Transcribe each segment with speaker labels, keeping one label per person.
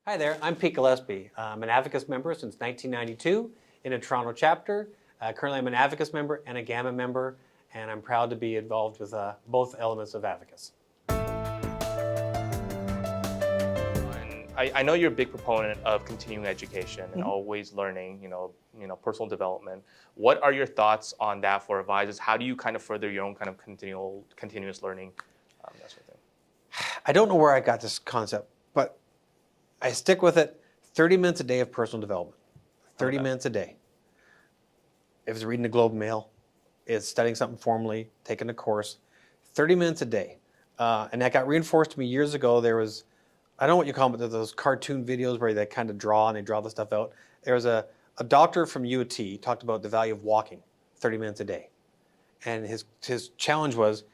Speaker 1: Hi there, I'm Pete Gillespie. I'm an Advocis member since 1992 in a Toronto chapter. Currently I'm an Advocis member and a Gamma member, and I'm proud to be involved with both elements of Advocis.
Speaker 2: I know you're a big proponent of continuing education and always learning, personal development. What are your thoughts on that for advisors? How do you kind of further your own kind of continuous learning, that sort of thing?
Speaker 1: I don't know where I got this concept, but I stick with it. 30 minutes a day of personal development. 30 minutes a day. If it's reading the Globe and Mail, it's studying something formally, taking a course, 30 minutes a day. And that got reinforced to me years ago. There was, I don't know what you call them, but those cartoon videos where they kind of draw and they draw the stuff out. There was a doctor from UT talked about the value of walking 30 minutes a day. And his challenge was,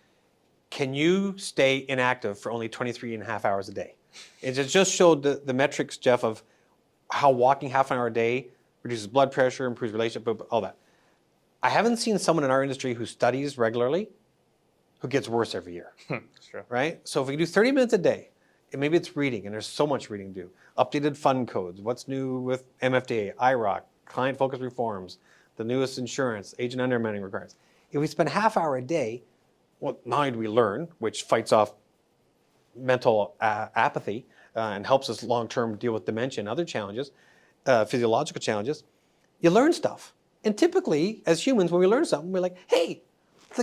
Speaker 1: can you stay inactive for only 23 and a half hours a day? It just showed the metrics, Jeff, of how walking half an hour a day reduces blood pressure, improves relationship, all that. I haven't seen someone in our industry who studies regularly who gets worse every year.
Speaker 2: That's true.
Speaker 1: Right? So if we do 30 minutes a day, and maybe it's reading, and there's so much reading to do. Updated fund codes, what's new with MFDA, IROC, client-focused reforms, the newest insurance, agent underwriting requirements. If we spend half hour a day, well, not only do we learn, which fights off mental apathy and helps us long-term deal with dementia and other challenges, physiological challenges, you learn stuff. And typically, as humans, when we learn something, we're like, hey,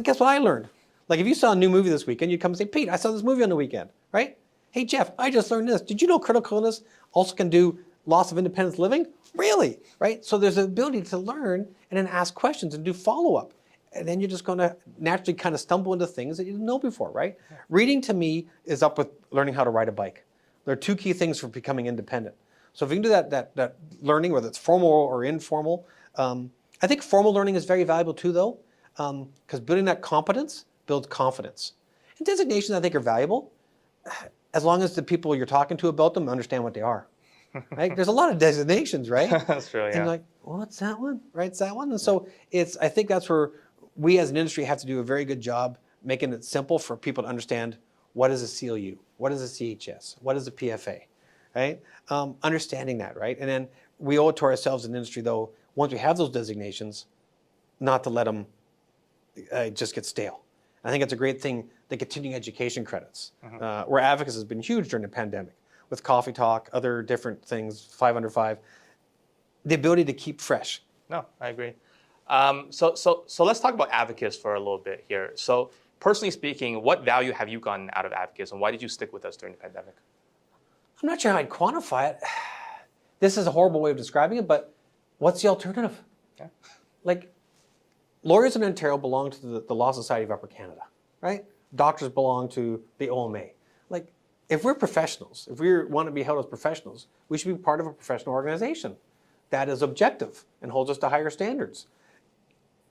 Speaker 1: guess what I learned? Like if you saw a new movie this weekend, you'd come and say, Pete, I saw this movie on the weekend, right? Hey, Jeff, I just learned this. Did you know critical illness also can do loss of independence living? Really, right? So there's an ability to learn and then ask questions and do follow-up. And then you're just going to naturally kind of stumble into things that you didn't know before, right? Yeah. Reading to me is up with learning how to ride a bike. There are two key things for becoming independent. So if you can do that learning, whether it's formal or informal, I think formal learning is very valuable too, though, because building that competence builds confidence. And designations, I think, are valuable as long as the people you're talking to about them understand what they are. Right? There's a lot of designations, right?
Speaker 2: That's true, yeah.
Speaker 1: And you're like, well, what's that one? Right, it's that one. And so I think that's where we as an industry have to do a very good job making it simple for people to understand what is a CLU, what is a CHS, what is a PFA, right? Understanding that, right? And then we owe it to ourselves in the industry, though, once we have those designations, not to let them just get stale. I think it's a great thing, the continuing education credits, where Advocis has been huge during the pandemic, with Coffee Talk, other different things, 5 under 5, the ability to keep fresh.
Speaker 2: No, I agree. So let's talk about Advocis for a little bit here. So personally speaking, what value have you gotten out of Advocis, and why did you stick with us during the pandemic?
Speaker 1: I'm not sure how I'd quantify it. This is a horrible way of describing it, but what's the alternative?
Speaker 2: Yeah.
Speaker 1: Like, lawyers in Ontario belong to the Law Society of Upper Canada, right? Doctors belong to the OMA. Like, if we're professionals, if we want to be held as professionals, we should be part of a professional organization that is objective and holds us to higher standards.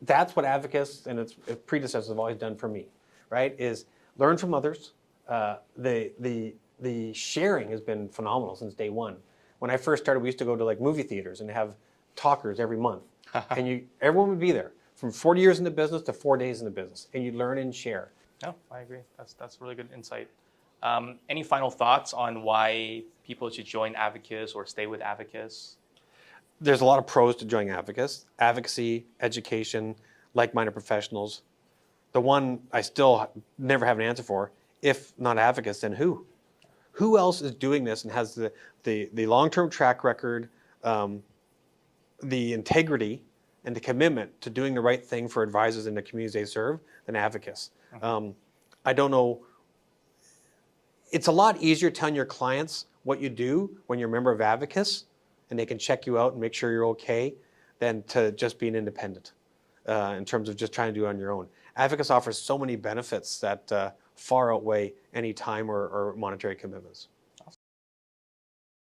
Speaker 1: That's what Advocis and its predecessors have always done for me, right? Is learn from others. The sharing has been phenomenal since day one. When I first started, we used to go to like movie theaters and have talkers every month, and everyone would be there from 40 years in the business to 4 days in the business, and you learn and share.
Speaker 2: No, I agree. That's really good insight. Any final thoughts on why people should join Advocis or stay with Advocis?
Speaker 1: There's a lot of pros to joining Advocis. Advocacy, education, like-minded professionals. The one I still never have an answer for, if not Advocis, then who? Who else is doing this and has the long-term track record, the integrity, and the commitment to doing the right thing for advisors in the communities they serve than Advocis? I don't know. It's a lot easier telling your clients what you do when you're a member of Advocis and they can check you out and make sure you're okay than to just be an independent in terms of just trying to do it on your own. Advocis offers so many benefits that far outweigh any time or monetary commitments.